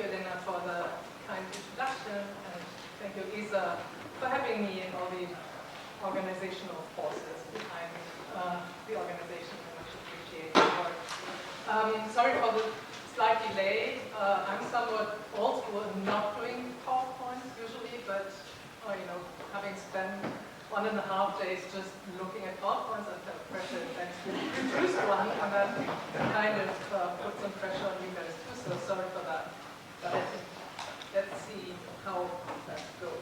Elena, for the kind introduction, and thank you, Isa, for having me and all the organizational forces behind the organization. I much appreciate your work. Sorry for the slight delay. I'm somewhat old school in not doing PowerPoints usually, but having spent 1.5 days just looking at PowerPoints, I felt pressure to produce one, and that kind of put some pressure on you guys too, so sorry for that. But let's see how that goes.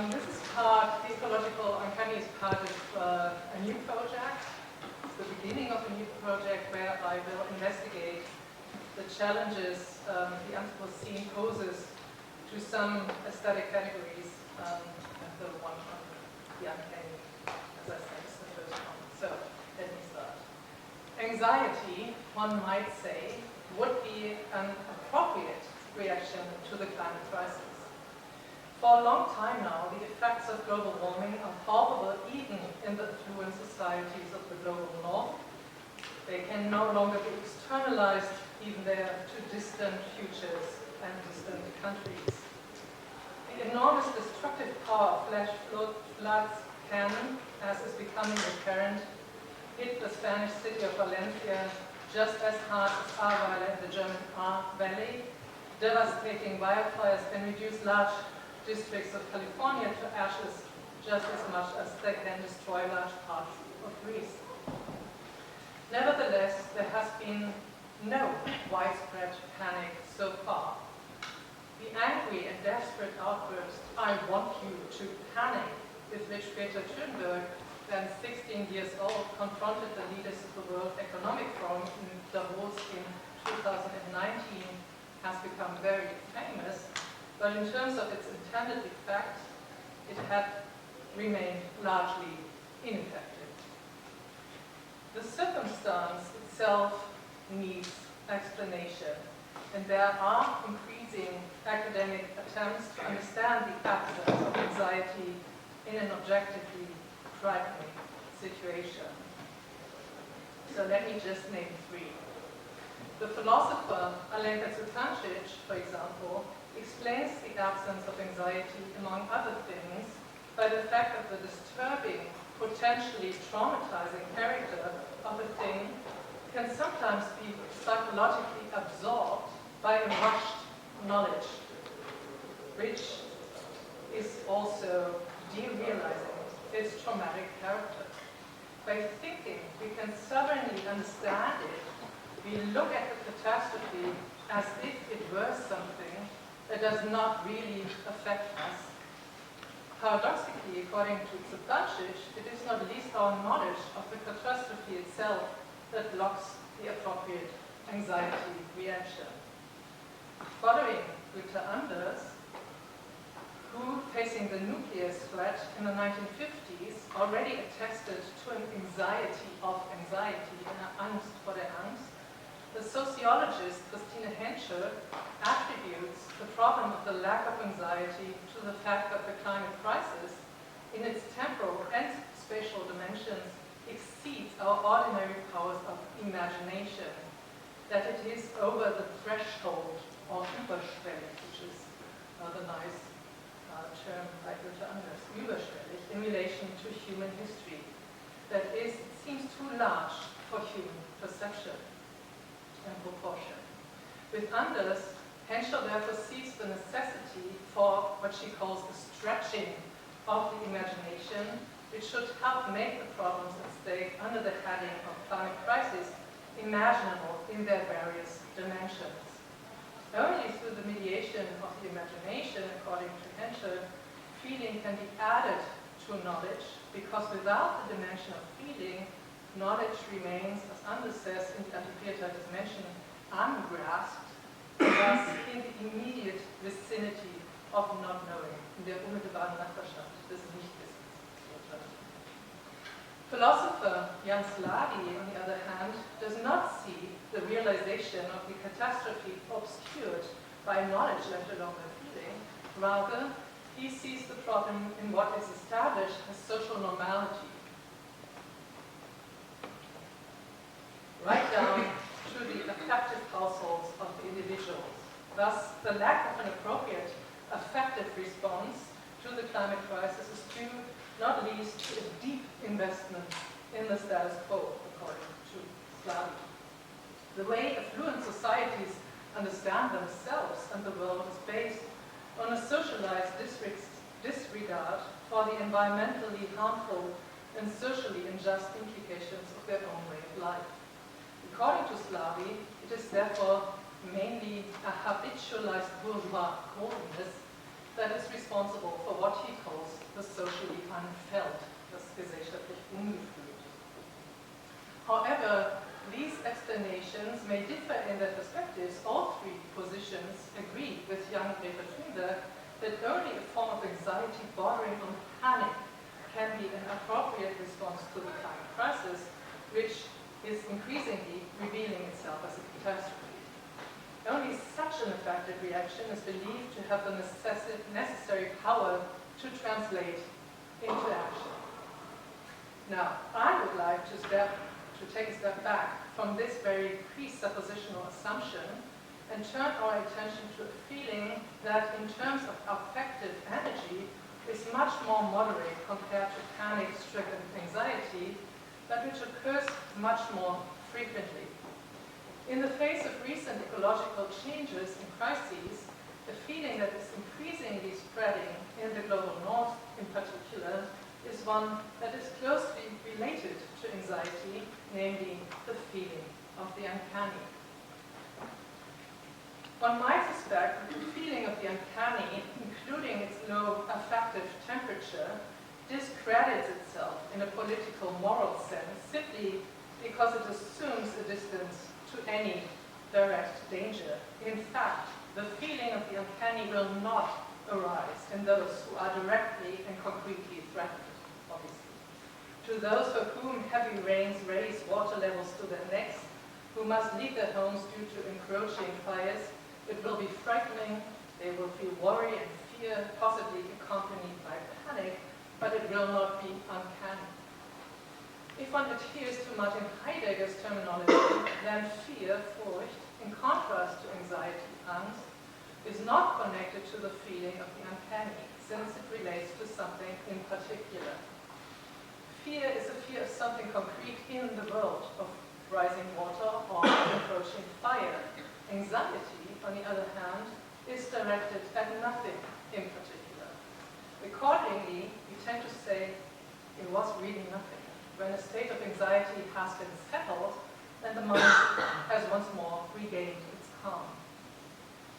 This is part, the Ecological Uncanny is part of a new project. It's the beginning of a new project where I will investigate the challenges the Anthropocene poses to some aesthetic categories. And the one on the uncanny, as I said, is the first one. So let me start. Anxiety, one might say, would be an appropriate reaction to the climate crisis. For a long time now, the effects of global warming are palpable even in the affluent societies of the global north. They can no longer be externalized even there to distant futures and distant countries. The enormous destructive power of flash floods can, as is becoming apparent, hit the Spanish city of Valencia just as hard as Ahrweiler in the German Ahr Valley. Devastating wildfires can reduce large districts of California to ashes just as much as they can destroy large parts of Greece. Nevertheless, there has been no widespread panic so far. The angry and desperate outburst, "I want you to panic," with which Greta Thunberg, then 16 years old, confronted the leaders of the World Economic Forum in Davos in 2019, has become very famous. But in terms of its intended effect, it had remained largely ineffective. The circumstance itself needs explanation, and there are increasing academic attempts to understand the absence of anxiety in an objectively frightening situation. So let me just name 3. The philosopher Juliane Rebentisch, for example, explains the absence of anxiety, among other things, by the fact that the disturbing, potentially traumatizing character of a thing can sometimes be psychologically absorbed by a rushed knowledge, which is also derealizing its traumatic character. By thinking we can sovereignly understand it, we look at the catastrophe as if it were something that does not really affect us. Paradoxically, according to Rebentisch, it is not least our knowledge of the catastrophe itself that blocks the appropriate anxiety reaction. Following Günther Anders, who, facing the nuclear threat in the 1950s, already attested to an anxiety of anxiety, eine Angst vor der Angst, the sociologist Christine Henschel attributes the problem of the lack of anxiety to the fact that the climate crisis, in its temporal and spatial dimensions, exceeds our ordinary powers of imagination, that it is over the threshold, or überschwellig, which is another nice term by Günther Anders, überschwellig, in relation to human history, that is, it seems too large for human perception and proportion. With Anders, Henschel therefore sees the necessity for what she calls the stretching of the imagination, which should help make the problems at stake under the heading of climate crisis imaginable in their various dimensions. Only through the mediation of the imagination, according to Henschel, feeling can be added to knowledge, because without the dimension of feeling, knowledge remains, as Anders says in the Antiquita dimension, ungrasped, thus in the immediate vicinity of not knowing, in der unmittelbaren Nachbarschaft des Nichtwissens. Philosopher Jan Slavi, on the other hand, does not see the realization of the catastrophe obscured by knowledge, let alone by feeling. Rather, he sees the problem in what is established as social normality, right down to the affective households of the individuals. Thus, the lack of an appropriate affective response to the climate crisis is due not least to a deep investment in the status quo, according to Slavi. The way affluent societies understand themselves and the world is based on a socialized disregard for the environmentally harmful and socially unjust implications of their own way of life. According to Slavi, it is therefore mainly a habitualized bourgeois coldness that is responsible for what he calls the socially unfelt, das gesellschaftlich ungefühlt. However, these explanations may differ in their perspectives. All three positions agree with young Greta Thunberg that only a form of anxiety bordering on panic can be an appropriate response to the climate crisis, which is increasingly revealing itself as a catastrophe. Only such an effective reaction is believed to have the necessary power to translate into action. Now, I would like to take a step back from this very presuppositional assumption and turn our attention to a feeling that, in terms of affective energy, is much more moderate compared to panic-stricken anxiety, but which occurs much more frequently. In the face of recent ecological changes and crises, the feeling that is increasingly spreading in the global north in particular is one that is closely related to anxiety, namely the feeling of the uncanny. One might suspect that the feeling of the uncanny, including its low affective temperature, discredits itself in a political moral sense simply because it assumes a distance to any direct danger. In fact, the feeling of the uncanny will not arise in those who are directly and concretely threatened, obviously. To those for whom heavy rains raise water levels to their necks, who must leave their homes due to encroaching fires, it will be frightening. They will feel worry and fear, possibly accompanied by panic, but it will not be uncanny. If one adheres to Martin Heidegger's terminology, then fear, Furcht, in contrast to anxiety, Angst, is not connected to the feeling of the uncanny, since it relates to something in particular. Fear is a fear of something concrete in the world, of rising water or approaching fire. Anxiety, on the other hand, is directed at nothing in particular. Accordingly, we tend to say it was really nothing. When a state of anxiety has been settled, then the mind has once more regained its calm.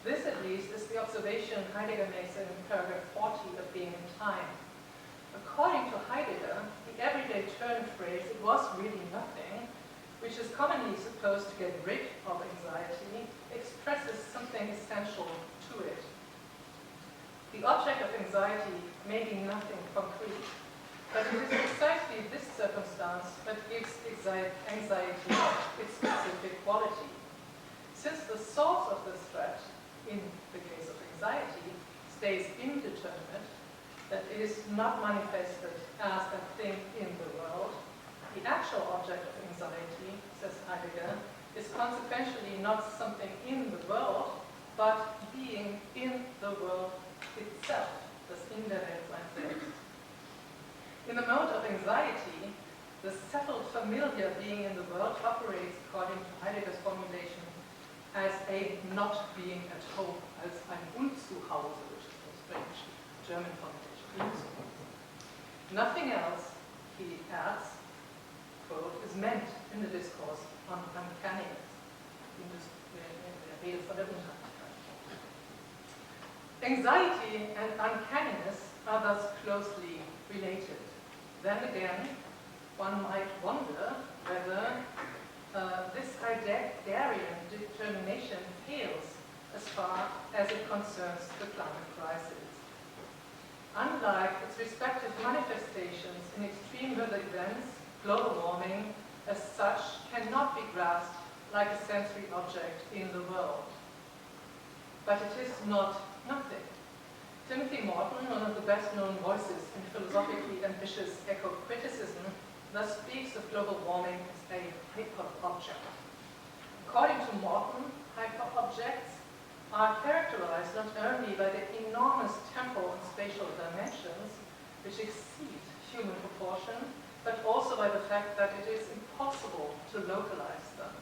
This, at least, is the observation Heidegger makes in paragraph 40 of Being in Time. According to Heidegger, the everyday turn phrase, it was really nothing, which is commonly supposed to get rid of anxiety, expresses something essential to it. The object of anxiety may be nothing concrete, but it is precisely this circumstance that gives anxiety its specific quality. Since the source of the threat, in the case of anxiety, stays indeterminate, that it is not manifested as a thing in the world, the actual object of anxiety, says Heidegger, is consequentially not something in the world, but being in the world itself, das in der Welt sein selbst. In the mode of anxiety, the settled familiar being in the world operates, according to Heidegger's formulation, as a not being at home, als ein Unzuhause, which is the French, German formulation. Nothing else, he adds, quote, is meant in the discourse on uncanniness. Anxiety and uncanniness are thus closely related. Then again, one might wonder whether this Heideggerian determination fails as far as it concerns the climate crisis. Unlike its respective manifestations in extreme weather events, global warming as such cannot be grasped like a sensory object in the world. But it is not nothing. Timothy Morton, one of the best-known voices in philosophically ambitious eco-criticism, thus speaks of global warming as a hyper-object. According to Morton, hyper-objects are characterized not only by their enormous temporal and spatial dimensions, which exceed human proportion, but also by the fact that it is impossible to localize them.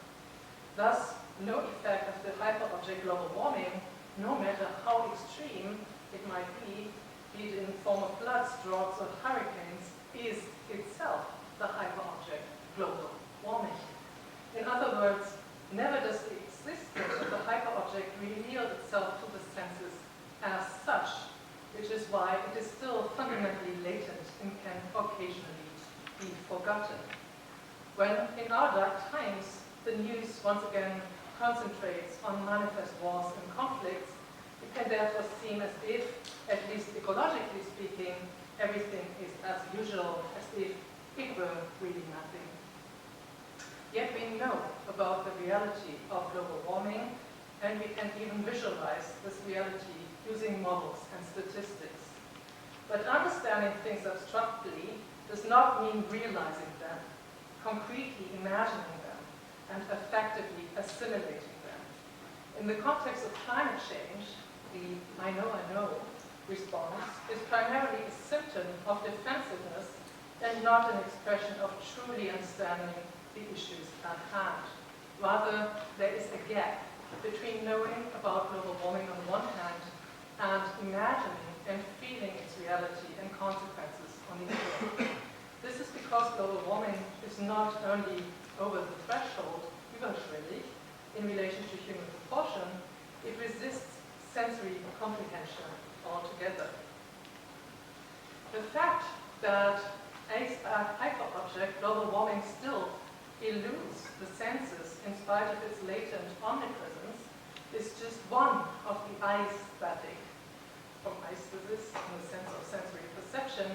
Thus, no effect of the hyper-object global warming, no matter how extreme it might be it in the form of floods, droughts, or hurricanes, is itself the hyper-object global warming. In other words, never does the existence of the hyper-object reveal itself to the senses as such, which is why it is still fundamentally latent and can occasionally be forgotten. When, in our dark times, the news once again concentrates on manifest wars and conflicts, it can therefore seem as if, at least ecologically speaking, everything is as usual, as if it were really nothing. Yet we know about the reality of global warming, and we can even visualize this reality using models and statistics. But understanding things abstractly does not mean realizing them, concretely imagining them, and effectively assimilating them. In the context of climate change, the I know response is primarily a symptom of defensiveness and not an expression of truly understanding the issues at hand. Rather, there is a gap between knowing about global warming on the one hand and imagining and feeling its reality and consequences on the other. This is because global warming is not only over the threshold, überschwellig, in relation to human proportion, it resists sensory comprehension altogether. The fact that a hyper-object, global warming, still eludes the senses in spite of its latent omnipresence is just one of the aesthetic, from aesthesis in the sense of sensory perception,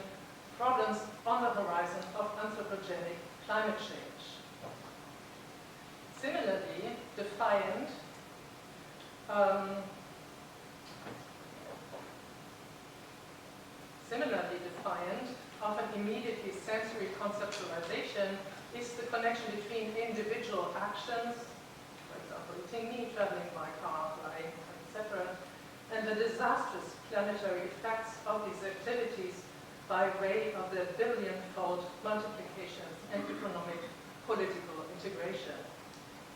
problems on the horizon of anthropogenic climate change. Similarly defiant, of an immediately sensory conceptualization is the connection between individual actions, for example, eating meat, traveling by car, flying, etc., and the disastrous planetary effects of these activities by way of their billion-fold multiplications and economic political integration.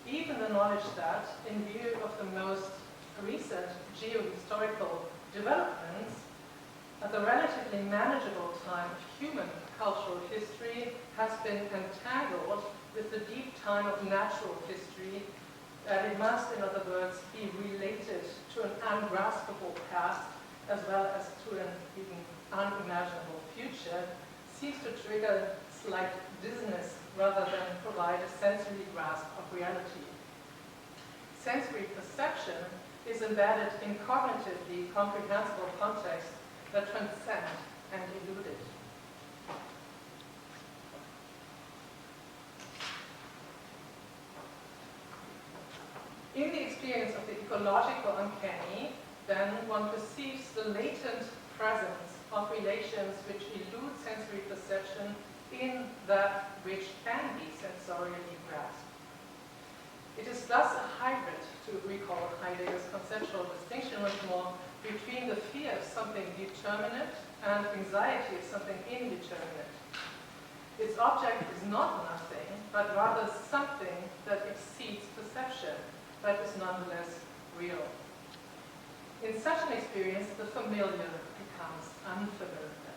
Even the knowledge that, in view of the most recent geohistorical developments, at the relatively manageable time of human cultural history has been entangled with the deep time of natural history, that it must, in other words, be related to an ungraspable past as well as to an even unimaginable future, seems to trigger slight dizziness rather than provide a sensory grasp of reality. Sensory perception is embedded in cognitively comprehensible context that transcend and elude it. In the experience of the ecological uncanny, then one perceives the latent presence of relations which elude sensory perception in that which can be sensorially grasped. It is thus a hybrid, to recall Heidegger's conceptual distinction once more, between the fear of something determinate and anxiety of something indeterminate. Its object is not nothing, but rather something that exceeds perception, but is nonetheless real. In such an experience, the familiar becomes unfamiliar.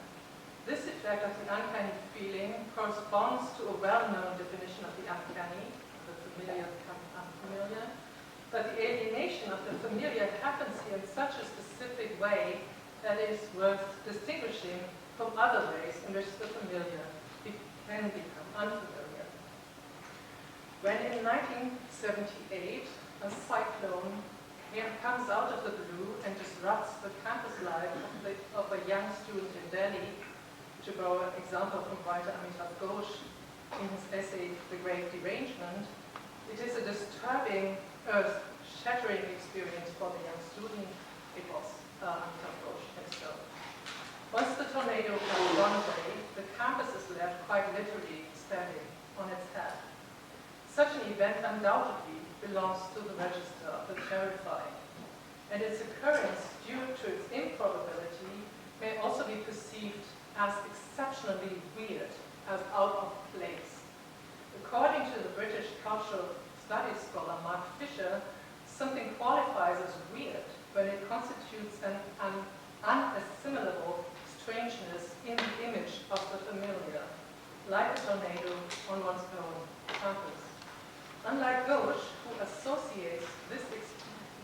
This effect of the uncanny feeling corresponds to a well-known definition of the uncanny, the familiar becomes unfamiliar, but the alienation of the familiar happens here in such a specific way that it is worth distinguishing from other ways in which the familiar can become unfamiliar. When in 1978 a cyclone comes out of the blue and disrupts the campus life of a young student in Delhi, to borrow an example from writer Amitav Ghosh, in his essay, The Great Derangement, it is a disturbing, earth-shattering experience for the young student. It was Amitabh Ghosh himself. Once the tornado has gone away, the campus is left quite literally standing on its head. Such an event undoubtedly belongs to the register of the terrifying, and its occurrence, due to its improbability, may also be perceived as exceptionally weird, as out of place. According to the British cultural studies scholar Mark Fisher, something qualifies as weird when it constitutes an unassimilable strangeness in the image of the familiar, like a tornado on one's own campus. Unlike Ghosh, who associates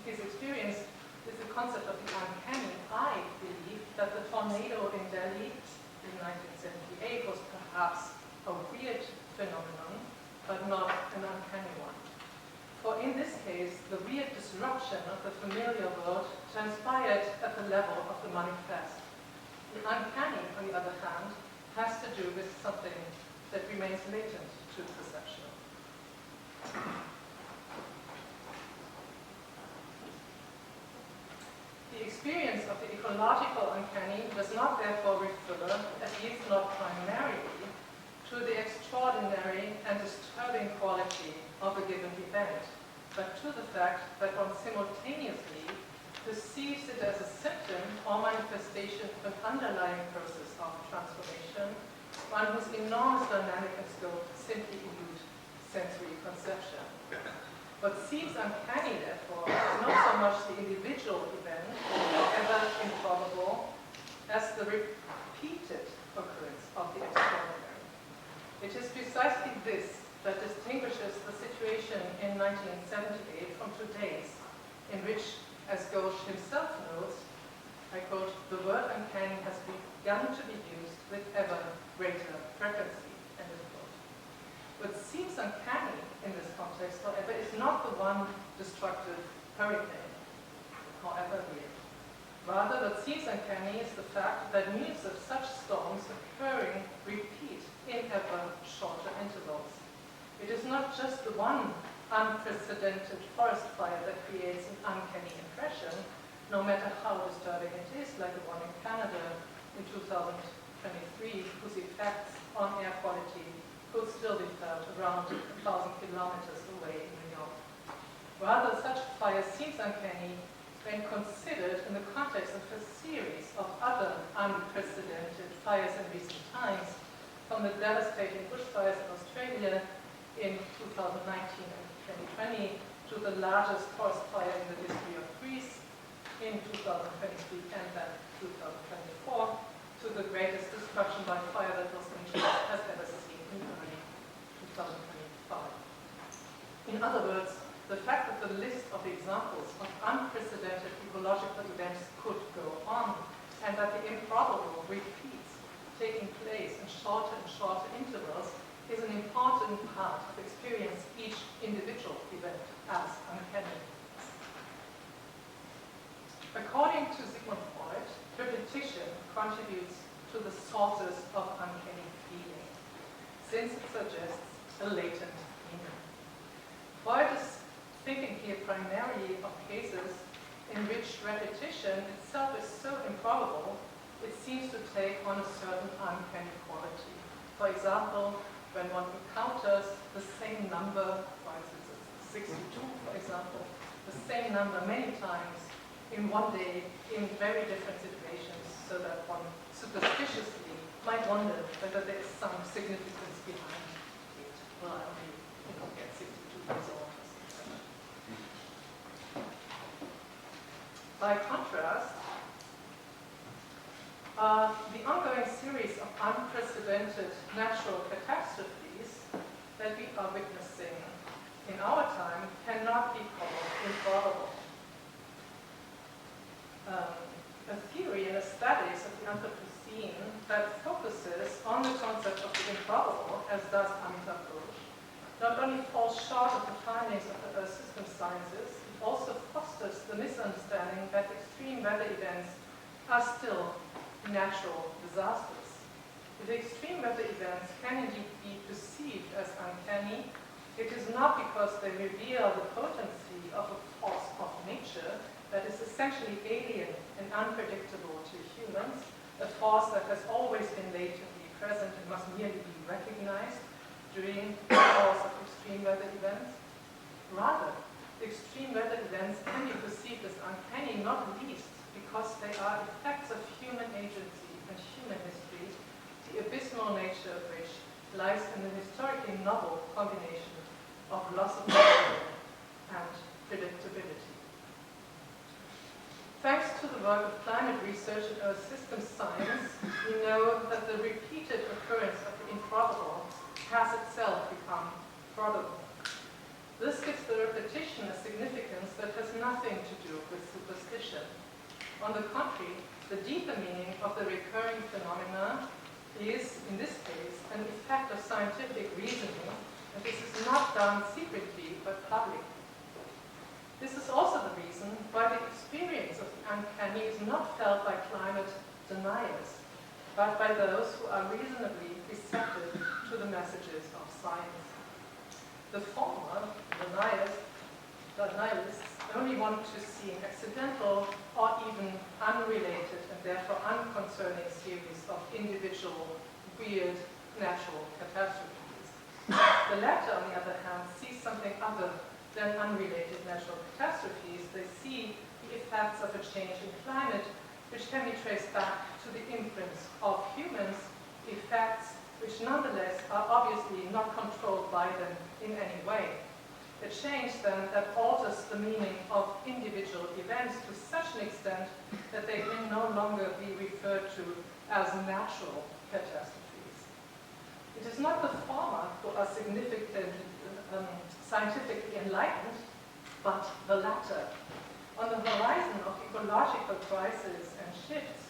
his experience with the concept of the uncanny, I believe that the tornado in Delhi in 1978 was perhaps a weird phenomenon, but not an uncanny one. For in this case, the weird disruption of the familiar world transpired at the level of the manifest. The uncanny, on the other hand, has to do with something that remains latent to perception. The experience of the ecological uncanny does not therefore refer, at least not primarily, to the extraordinary and disturbing quality of a given event, but to the fact that one simultaneously perceives it as a symptom or manifestation of an underlying process of transformation, one whose enormous dynamic and scope simply elude sensory conception. What seems uncanny, therefore, is not so much the individual event, however improbable, as the repeated occurrence of the extraordinary. It is precisely this that distinguishes the situation in 1978 from today's, in which, as Ghosh himself notes, I quote, "The word uncanny has begun to be used with ever greater frequency," end of quote. What seems uncanny in this context, however, is not the one destructive hurricane, however real. Rather, what seems uncanny is the fact that news of such storms occurring repeat in ever shorter intervals. It is not just the one unprecedented forest fire that creates an uncanny impression, no matter how disturbing it is, like the one in Canada in 2023, whose effects on air quality could still be felt around 1,000 kilometers away in New York. Rather, such fire seems uncanny when considered in the context of a series of other unprecedented fires in recent times, from the devastating bushfires in Australia in 2019 and 2020 to the largest forest fire in the history of Greece in 2023 and then 2024 to the greatest destruction by fire that Los Angeles has ever seen in early 2025. In other words, the fact that the list of examples of unprecedented ecological events could go on, and that the improbable repeats taking place in shorter and shorter intervals is an important part of experience each individual event as uncanny. According to Sigmund Freud, repetition contributes to the sources of uncanny feeling, since it suggests a latent meaning. Freud is thinking here primarily of cases in which repetition itself is so improbable, it seems to take on a certain uncanny quality. For example, when one encounters the same number, for instance, 62, for example, the same number many times in one day in very different situations, so that one superstitiously might wonder whether there is some significance behind it. Well, I only get 62 years old. By contrast, the ongoing series of unprecedented natural catastrophes that we are witnessing in our time cannot be called improbable. A theory and a studies of the Anthropocene that focuses on the concept of the improbable, as does Amitabh Ghosh, not only falls short of the findings of the Earth system sciences, it also fosters the misunderstanding that extreme weather events are still natural disasters. If extreme weather events can indeed be perceived as uncanny, it is not because they reveal the potency of a force of nature that is essentially alien and unpredictable to humans, a force that has always been latently present and must merely be recognized during the course of extreme weather events. Rather, extreme weather events can be perceived as uncanny, not least because they are effects of human agency and human history, the abysmal nature of which lies in the historically novel combination of loss of control and predictability. Thanks to the work of climate research and earth system science, we know that the repeated occurrence of the improbable has itself become probable. This gives the repetition a significance that has nothing to do with superstition. On the contrary, the deeper meaning of the recurring phenomena is, in this case, an effect of scientific reasoning, and this is not done secretly but publicly. This is also the reason why the experience of the uncanny is not felt by climate deniers, but by those who are reasonably receptive to the messages of science. The former, the nihilists, only want to see an accidental or even unrelated and therefore unconcerning series of individual, weird, natural catastrophes. The latter, on the other hand, sees something other than unrelated natural catastrophes. They see the effects of a change in climate, which can be traced back to the imprints of humans, effects which nonetheless are obviously not controlled by them in any way. A change, then, that alters the meaning of individual events to such an extent that they can no longer be referred to as natural catastrophes. It is not the former who are significantly scientifically enlightened, but the latter. On the horizon of ecological crisis and shifts,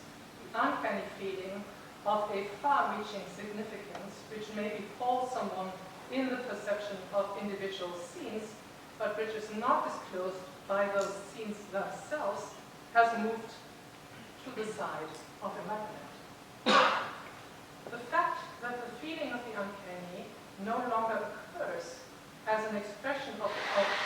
the uncanny feeling of a far-reaching significance, which may befall someone in the perception of individual scenes, but which is not disclosed by those scenes themselves, has moved to the side of enlightenment. The fact that the feeling of the uncanny no longer occurs as an expression of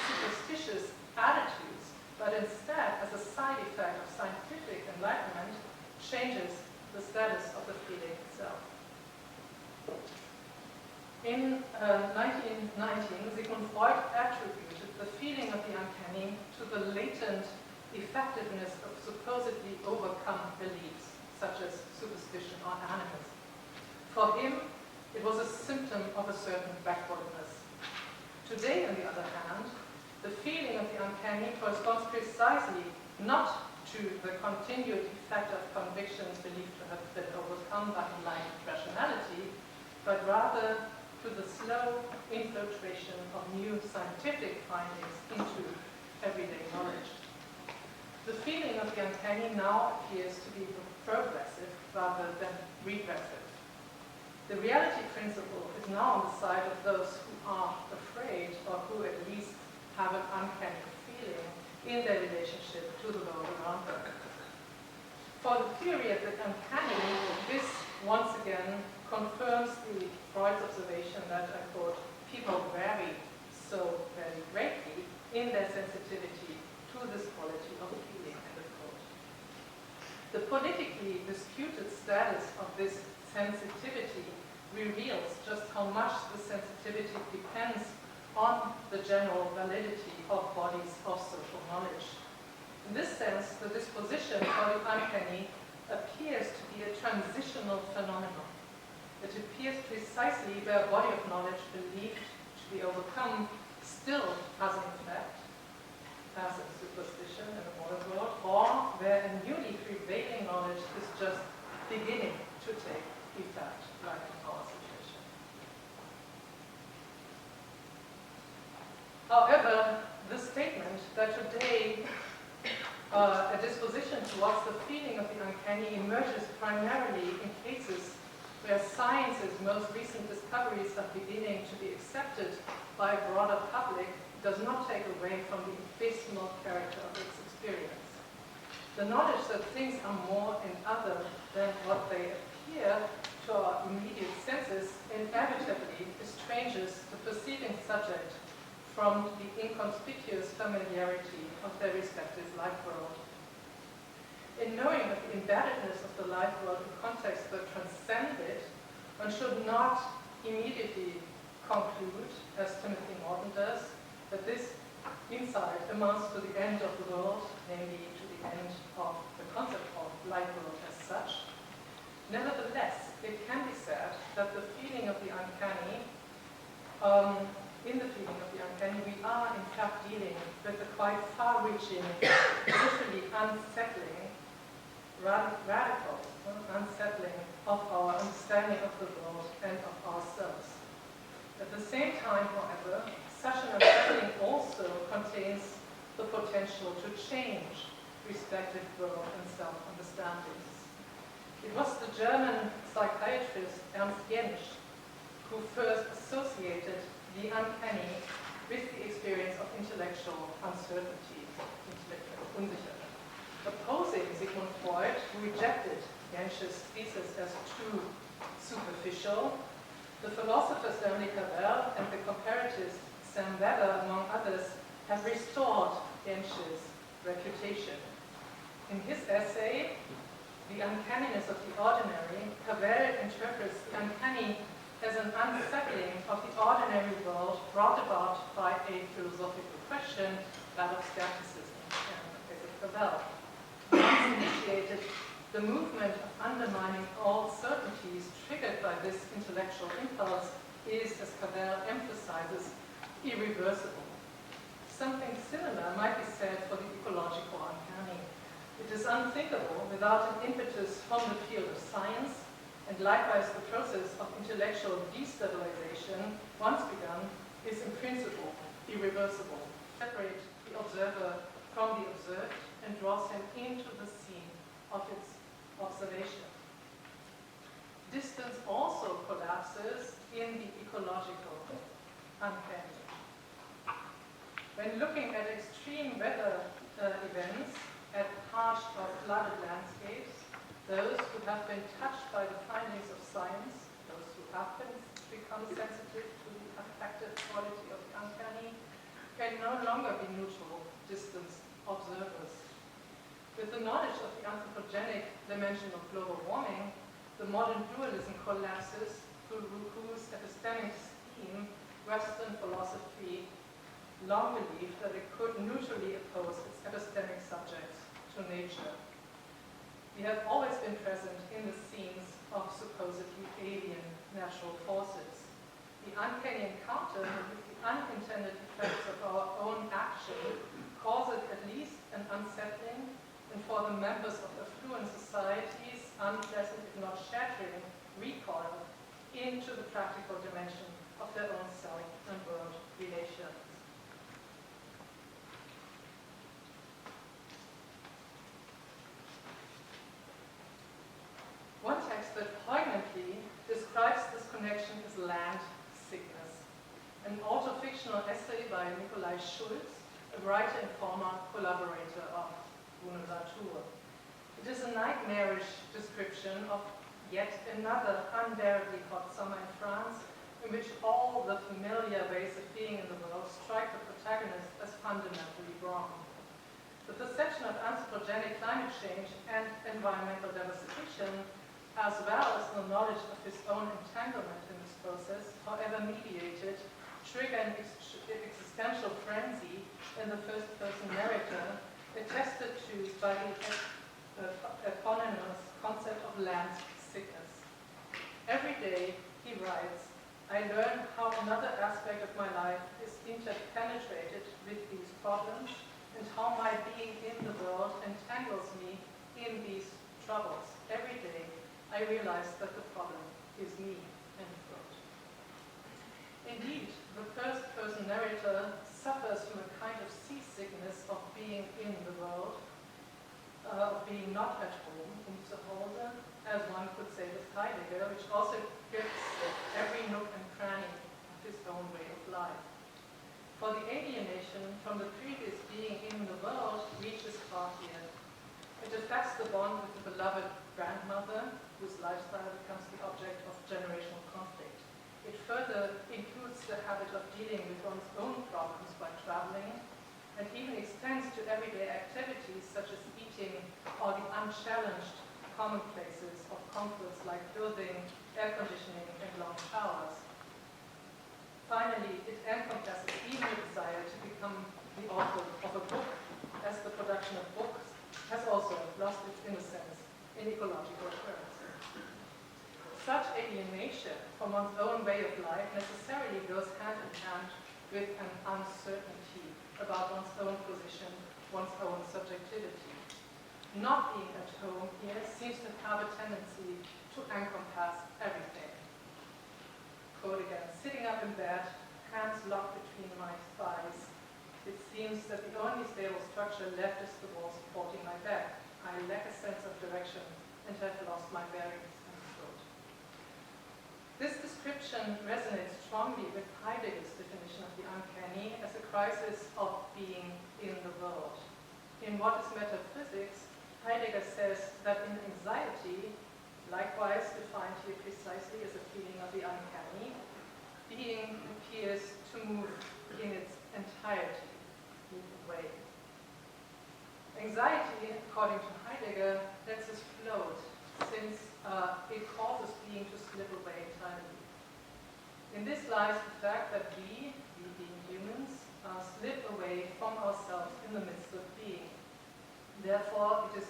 superstitious attitudes, but instead as a side effect of scientific enlightenment, changes the status of the feeling itself. In 1919, Sigmund Freud attributed the feeling of the uncanny to the latent effectiveness of supposedly overcome beliefs, such as superstition or animism. For him, it was a symptom of a certain backwardness. Today, on the other hand, the feeling of the uncanny corresponds precisely not to the continued effect of convictions believed to have been overcome by enlightened rationality, but rather to the slow infiltration of new scientific findings into everyday knowledge. The feeling of the uncanny now appears to be progressive rather than regressive. The reality principle is now on the side of those who are afraid, or who at least have an uncanny feeling in their relationship to the world around them. For the theory of the uncanny, this once again confirms the Freud's observation that, I quote, people vary so very greatly in their sensitivity to this quality of feeling, end of quote. The politically disputed status of this sensitivity reveals just how much the sensitivity depends on the general validity of bodies of social knowledge. In this sense, the disposition for the uncanny appears to be a transitional phenomenon. It appears precisely where a body of knowledge believed to be overcome still has an effect, as in superstition in the modern world, or where a newly prevailing knowledge is just beginning to take effect, like in our situation. However, the statement that today a disposition towards the feeling of the uncanny emerges primarily in cases where science's most recent discoveries are beginning to be accepted by a broader public does not take away from the abysmal character of its experience. The knowledge that things are more and other than what they appear to to our immediate senses inevitably estranges the perceiving subject from the inconspicuous familiarity of their respective life world. In knowing of the embeddedness of the life world in contexts that transcend it, one should not immediately conclude, as Timothy Morton does, that this insight amounts to the end of the world, namely to the end of the concept of life world as such. Nevertheless, it can be said that the feeling of the uncanny, in the feeling of the uncanny, we are in fact dealing with a quite far-reaching, literally unsettling, radical unsettling of our understanding of the world and of ourselves. At the same time, however, such an unsettling also contains the potential to change respective world and self-understandings. It was the German psychiatrist Ernst Jentsch who first associated the uncanny with the experience of intellectual uncertainty, intellectual Unsicherheit. Opposing Sigmund Freud, who rejected Jentsch's thesis as too superficial, the philosophers Dominique Cavell and the comparatist Sam Weber, among others, have restored Jentsch's reputation. In his essay, The Uncanniness of the Ordinary, Cavell interprets the uncanny as an unsettling of the ordinary world brought about by a philosophical question, that of skepticism, in the case of Cavell. Once initiated, the movement of undermining all certainties triggered by this intellectual impulse is, as Cavell emphasizes, irreversible. Something similar might be said for the ecological uncanny. It is unthinkable without an impetus from the field of science, and likewise the process of intellectual destabilization, once begun, is in principle irreversible. Separate the observer from the observed and draws him into the scene of its observation. Distance also collapses in the ecological uncanny. When looking at extreme weather events, at harsh or flooded landscapes, those who have been touched by the findings of science, those who have become sensitive to the affective quality of the uncanny, can no longer be neutral, distant observers. With the knowledge of the anthropogenic dimension of global warming, the modern dualism collapses through whose epistemic scheme Western philosophy long believed that it could neutrally oppose its epistemic subjects to nature. We have always been present in the scenes of supposedly alien natural forces. The uncanny encounter with the unintended effects of our own action causes at least an unsettling, and for the members of affluent societies, unpleasant if not shattering recoil into the practical dimension of their own self and world relations. One text that poignantly describes this connection is Land Sickness, an autofictional essay by Nikolai Schulz, a writer and former collaborator of Bruno Latour. It is a nightmarish description of yet another unbearably hot summer in France, in which all the familiar ways of being in the world strike the protagonist as fundamentally wrong. The perception of anthropogenic climate change and environmental devastation, as well as the knowledge of his own entanglement in this process, however mediated, trigger an existential frenzy in the first-person narrator, attested to by the eponymous concept of land sickness. Every day, he writes, I learn how another aspect of my life is interpenetrated with these problems, and how my being in the world entangles me in these troubles. Every day, I realize that the problem is me, end quote. Indeed, the first-person narrator suffers from a kind of seasickness of being in the world, of being not at home, zu Hause, as one could say with Heidegger, which also grips every nook and cranny of his own way of life. For the alienation from the previous being in the world reaches far here. It affects the bond with the beloved grandmother, whose lifestyle becomes the object of generational conflict. It further includes the habit of dealing with one's own problems by traveling, and even extends to everyday activities such as eating or the unchallenged commonplaces of comforts like clothing, air conditioning, and long showers. Finally, it encompasses even a desire to become the author of a book, as the production of books has also lost its innocence in ecological terms. Such alienation from one's own way of life necessarily goes hand in hand with an uncertainty about one's own position, one's own subjectivity. Not being at home here seems to have a tendency to encompass everything. Quote again, sitting up in bed, hands locked between my thighs. It seems that the only stable structure left is the wall supporting my back. I lack a sense of direction and have lost my bearings. This description resonates strongly with Heidegger's definition of the uncanny as a crisis of being in the world. In What is Metaphysics, Heidegger says that in anxiety, likewise defined here precisely as a feeling of the uncanny, being appears to move in its entirety, move away. Anxiety, according to Heidegger, lets us float, since it causes being to slip away entirely. In this lies the fact that we being humans, slip away from ourselves in the midst of being. Therefore, it is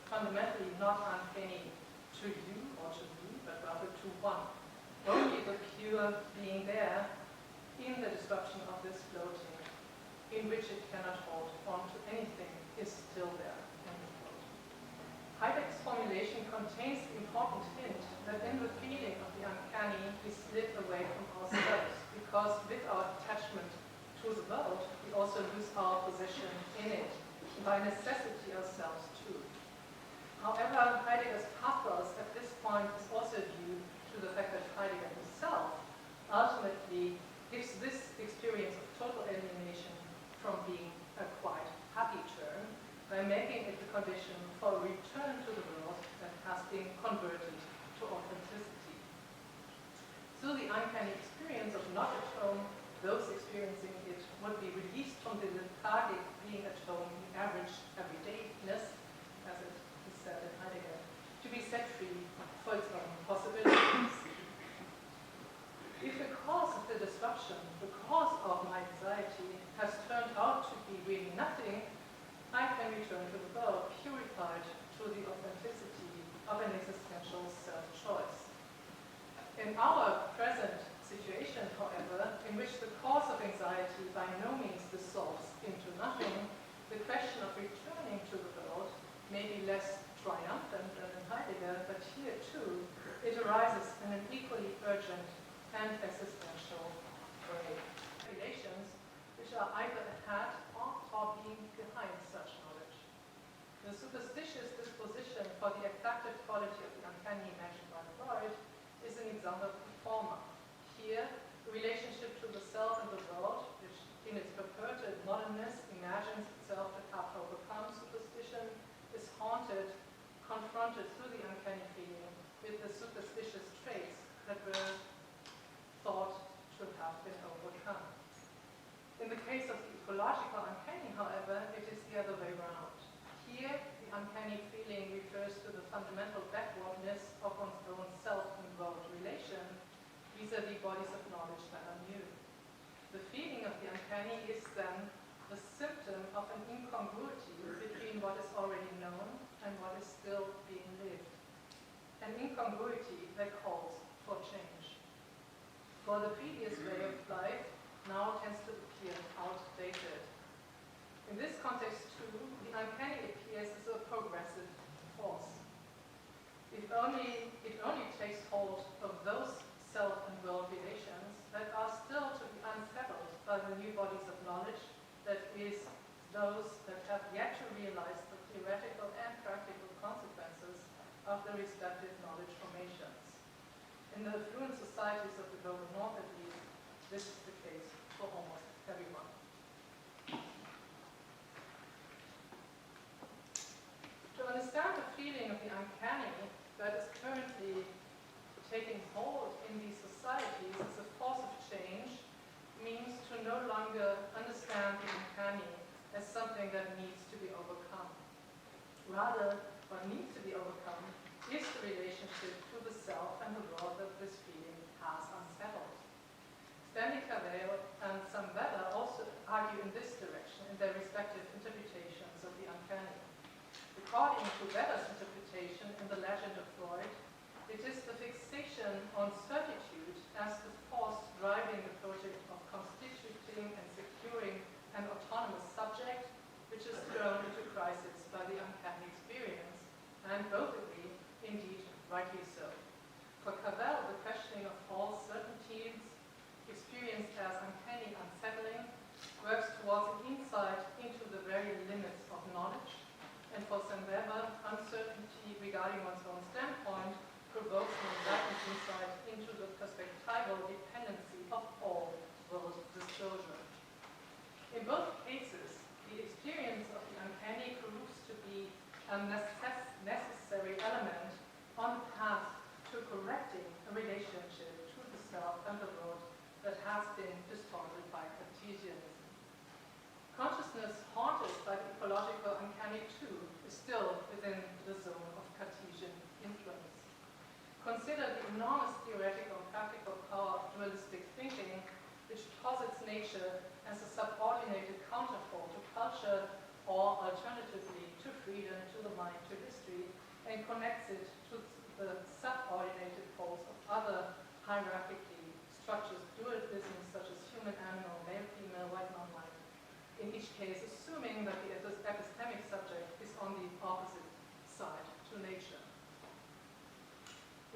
fundamentally not uncanny to you or to me, but rather to one. Only the pure being there in the disruption of this floating, in which it cannot hold on to anything, is still there. Heidegger's formulation contains the important hint that in the feeling of the uncanny, we slip away from ourselves, because with our attachment to the world, we also lose our position in it, and by necessity ourselves too. However, Heidegger's pathos at this point is also due to the fact that Heidegger himself ultimately gives this experience of total alienation from being a quite happy term, by making it the condition for a return to the world that has been converted to authenticity. Through the uncanny experience of not at home, those experiencing it would be released from the lethargic being at home, the average everydayness, as it is said in Heidegger, to be set free for its own possibilities. If the cause of the disruption, the cause of my anxiety, has turned out to be really nothing, I can return to the world purified through the authenticity of an existential self-choice. In our present situation, however, in which the cause of anxiety by no means dissolves into nothing, the question of returning to the world may be less triumphant than in Heidegger, but here too it arises in an equally urgent and existential way. Relations which are either ahead or being behind such knowledge. The superstitious disposition for the attractive quality of the uncanny mentioned by Freud is an example of the former. Here, the relationship to the self and the world, which in its purported modernness imagines itself to have overcome superstition, is haunted, confronted through the uncanny feeling with the superstitious traits that were thought to have been overcome. In the case of the ecological uncanny, however, it is the other way around. Here, the uncanny feeling refers to the fundamental backwardness of one's own self and world relation vis-à-vis bodies of knowledge that are new. The feeling of the uncanny is then the symptom of an incongruity between what is already known and what is still being lived. An incongruity that calls for change. For the previous way of life now tends to appear outdated. In this context, too, the uncanny appears as a progressive force. It only takes hold of those self and world relations that are still to be unsettled by the new bodies of knowledge, that is, those that have yet to realize the theoretical and practical consequences of the respective knowledge formations. In the affluent societies of the global north, at least, this is the case for almost everyone. the uncanny that is currently taking hold in these societies as a force of change means to no longer understand the uncanny as something that needs to be overcome. Rather, what needs to be overcome is the relationship to the self and the world that this feeling has unsettled. Stanley Cavell and Sam Weber also argue in this direction in their respective interpretations of the uncanny. According to Weber's interpretation in The Legend of Freud, it is the fixation on certitude as the force driving the project of constituting and securing an autonomous subject, which is thrown into crisis by the uncanny experience, and both agree, indeed, rightly so. For Cavell, the questioning of all certainties, experienced as uncanny unsettling, works towards an insight into the very limits of knowledge, and for Sam Weber, uncertainty regarding one's own standpoint provokes an enlightened insight into the perspectival dependency of all world disclosure. In both cases, the experience of the uncanny proves to be a necessary element on the path to correcting a relationship to the self and the world that has been distorted by Cartesianism. Consciousness haunted by the ecological uncanny too is still within the zone of Cartesian influence. Consider the enormous theoretical and practical power of dualistic thinking, which posits nature as a subordinated counterpole to culture, or alternatively to freedom, to the mind, to history, and connects it to the subordinated poles of other hierarchically structured dualisms such as human-animal, male-female, white-non-white, in each case assuming that the epistemic subject is on the opposite side to nature.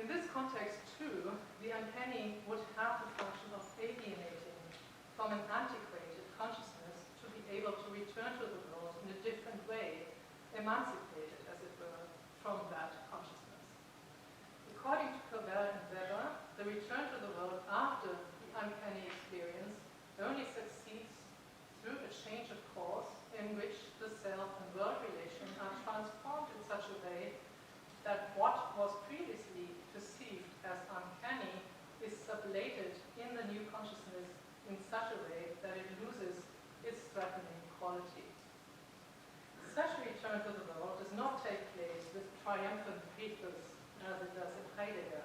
In this context, too, the uncanny would have the function of alienating from an antiquated consciousness to be able to return to the world in a different way, emancipated, as it were, from that consciousness. According to Cavell and Weber, the return to the world after the uncanny experience only succeeds through a change of course in which the self and world relation are transformed in such a way that what was previously perceived as uncanny is sublated in the new consciousness in such a way that it loses its threatening quality. Such a return to the world does not take place with triumphant pathos as it does in Heidegger.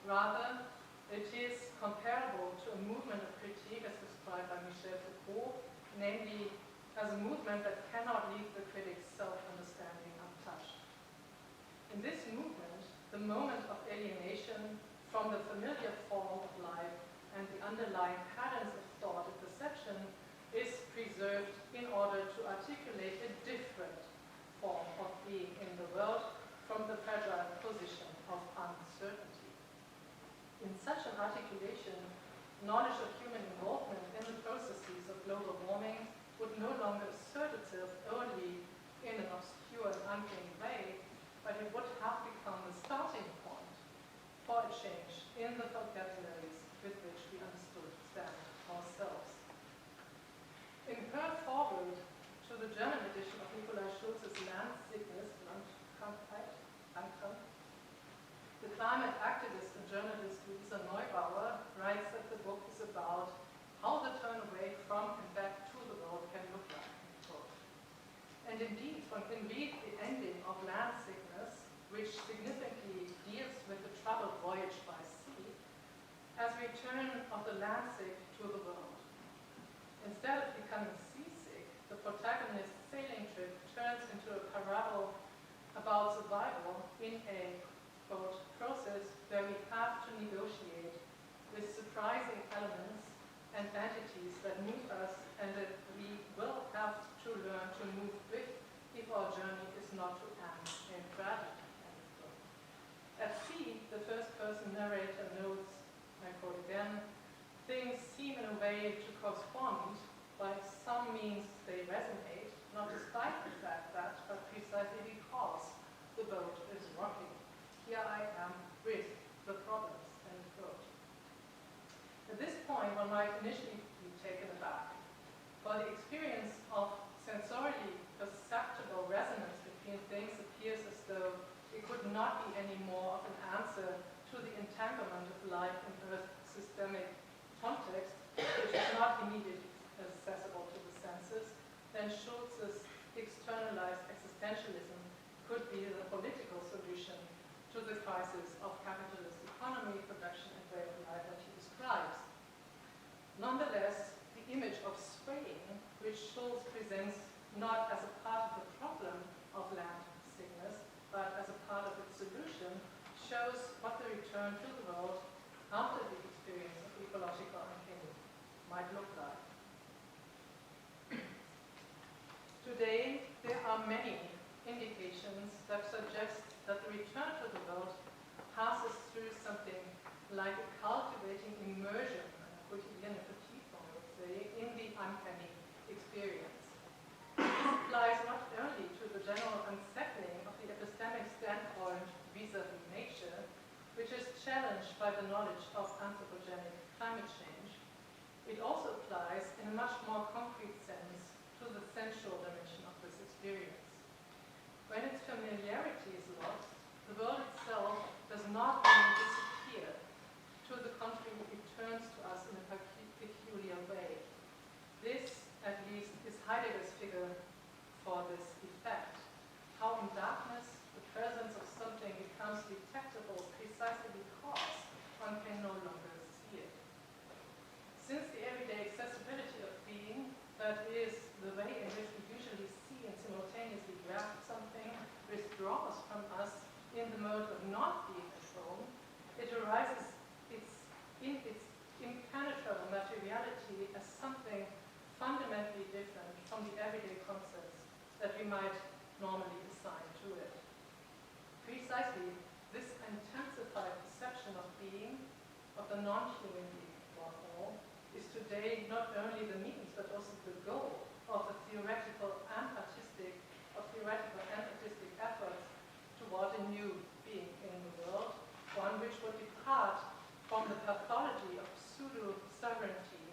Rather, it is comparable to a movement of critique as described by Michel Foucault, namely as a movement that cannot leave the critic's self-understanding untouched. In this movement, the moment of alienation from the familiar form of life and the underlying patterns of thought and perception is preserved in order to articulate a different form of being in the world from the fragile position of uncertainty. In such an articulation, knowledge of human involvement in the processes of global warming would no longer assert itself only in an obscure and uncanny way, but it would have become the starting point for a change in the vocabularies with which we understand ourselves. In her foreword to the German edition of Nikolai Schulz's Land Sickness, Landkrankheit, the climate activist and journalist Luisa Neubauer writes that the book is about how the turn away from and back to the world can look like. And indeed, one can read the ending of Land Sickness, which significantly deals with the troubled voyage by sea, as return of the landsick to the world. Instead of becoming seasick, the protagonist's sailing trip turns into a parable about survival in a, quote, process where we have to negotiate with surprising elements and entities that move us and that we will have to learn to move with if our journey is not to end in tragedy. At sea, the first-person narrator notes, I quote again, things seem in a way to correspond, by some means they resonate, not despite the fact that, but precisely because the boat is rocking. Here I am with the problems, end quote. At this point, one might initially be taken aback, for the experience of sensorially perceptible resonance between things appears as though it could existentialism could be the political solution to the crisis of capitalist economy, production, and way of life that he describes. Nonetheless, the image of swaying, which Schulz presents not as a part of the problem of land sickness, but as a part of its solution, shows what the return to the world after the experience of ecological uncanny might look like. Today, there are many indications that suggest that the return to the world passes through something like a cultivating immersion, in the uncanny experience. This applies not only to the general unsettling of the epistemic standpoint vis-à-vis nature, which is challenged by the knowledge of anthropogenic climate change. It also applies in a much more concrete sense to the sensual dimension of this experience. When its familiarity is lost, the world itself does not really disappear. To the contrary, it turns to us in a peculiar way. This, at least, is Heidegger's figure for this effect. How in darkness the presence of something becomes detectable precisely because one can no longer see it. Since the everyday accessibility of being, that is, the way in which we usually see and simultaneously grasp something, withdraws from us in the mode of not being at home, it arises in its impenetrable materiality as something fundamentally different from the everyday concepts that we might normally assign to it. Precisely, this intensified perception of being, of the non-human being, above all, is today not only the means but also the goal of the theoretical and artistic efforts toward a new being in the world, one which would depart from the pathology of pseudo-sovereignty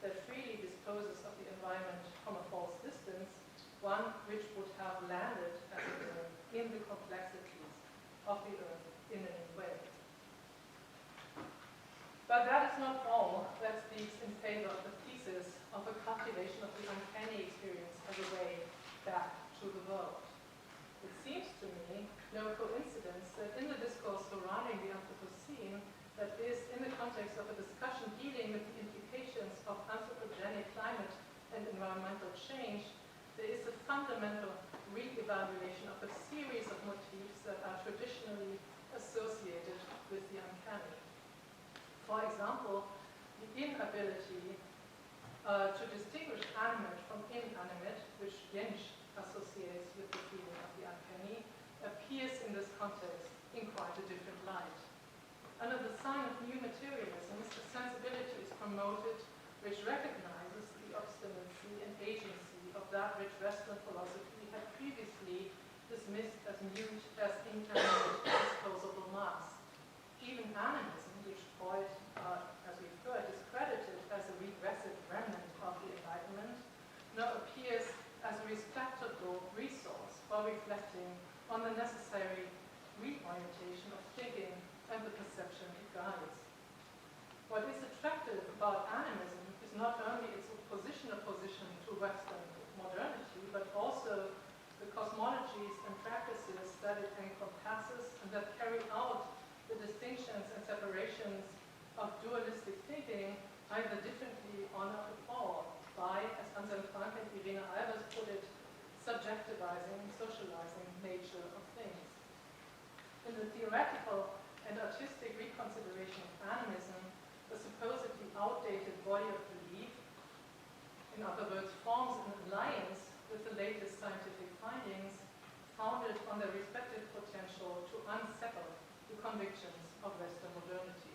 that freely disposes of the environment from a false distance, one which would have landed, as it were, in the complexities of the earth in a new way. But that is not all that speaks in favor of the thesis of a cultivation of the uncanny experience as a way back to the world. It seems to me no coincidence that in the discourse surrounding the Anthropocene, that is, in the context of a discussion dealing with the implications of anthropogenic climate and environmental change, there is a fundamental re-evaluation of a series of motifs that are traditionally associated with the uncanny. For example, the inability to distinguish animate from inanimate, which Jensch associates with the feeling of the uncanny, appears in this context in quite a different light. Under the sign of new materialisms, a sensibility is promoted which recognizes the obstinacy and agency of that which Western philosophy had previously dismissed as mute, as inanimate, disposable mass. Even animism, which Freud, as we've heard, is credited as a regressive remnant of the Enlightenment, now appears as a respectable resource for reflecting on the necessary reorientation of thinking and the perception it guides. What is attractive about animism is not only its opposition to Western modernity, but also the cosmologies and practices that it encompasses and that carry out the distinctions and separations of dualistic thinking either differently or not at all by, as Anselm Frank and Irene Albers put it, subjectivizing, socializing nature of things. In the theoretical and artistic reconsideration of animism, the supposedly outdated body of belief, in other words, forms an alliance with the latest scientific findings, founded on their respective potential to unsettle the convictions of Western modernity.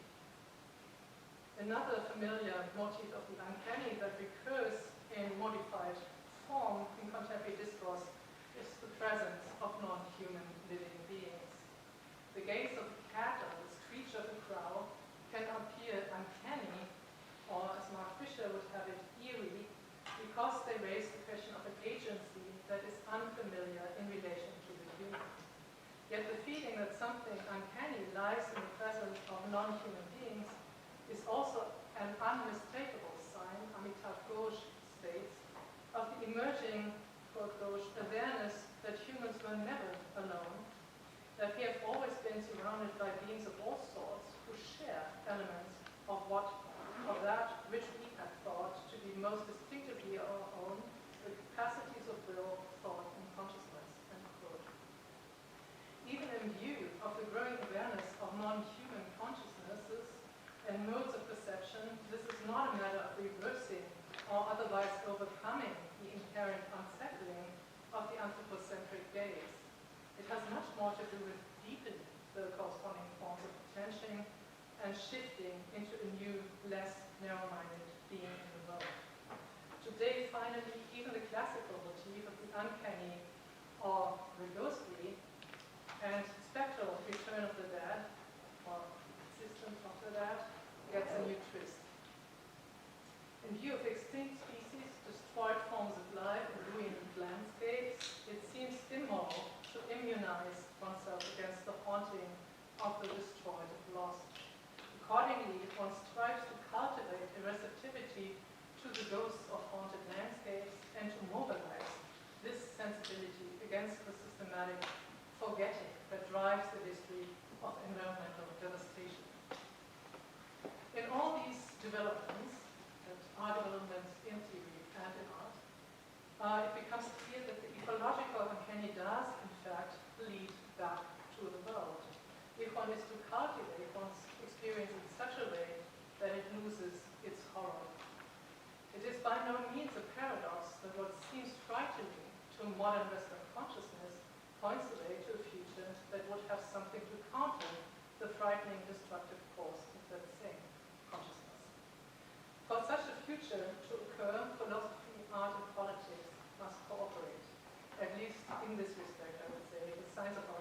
Another familiar motif of the uncanny that recurs in modified form in contemporary discourse is the presence of non-human living beings. The gaze of a cat or the screech of a crow can appear uncanny, or as Mark Fisher would have it, eerie, because they raise the question of an agency that is unfamiliar in relation to the human. Yet the feeling that something uncanny lies in the presence of non-human beings is also an unmistakable sign, Amitav Ghosh states, of the emerging were never alone, that we have always been surrounded by beings of all sorts who share elements of that which we have thought to be most distinctively our own, the capacities of will, thought, and consciousness, end quote. Even in view of the growing awareness of non-human consciousnesses and modes of perception, this is not a matter of reversing or otherwise overcoming the inherent unsettling of the anthropocentric gaze. It has much more to do with deepening the corresponding forms of attention and shifting into a new, less narrow-minded being in the world. Today, finally, even the classical motif of the uncanny or the ghostly and spectral return of the dead, or existence of the dead, gets a new twist. In view of extinct species, destroyed forms of life, and ruined landscapes, it seems immoral to immunize oneself against the haunting of the destroyed and lost. Accordingly, one strives to cultivate a receptivity to the ghosts of haunted landscapes and to mobilize this sensibility against the systematic forgetting that drives the history of environmental devastation. In all these developments, that are developments in theory and in art, it becomes clear that the ecological uncanny does, in fact, lead back to the world. If one is to cultivate one's experience in such a way that it loses its horror. It is by no means a paradox that what seems frightening to modern Western consciousness points the way to a future that would have something to counter the frightening destructive force of that same consciousness. For such a future to occur, philosophy, art, and politics must cooperate. At least in this respect, I would say, the science of our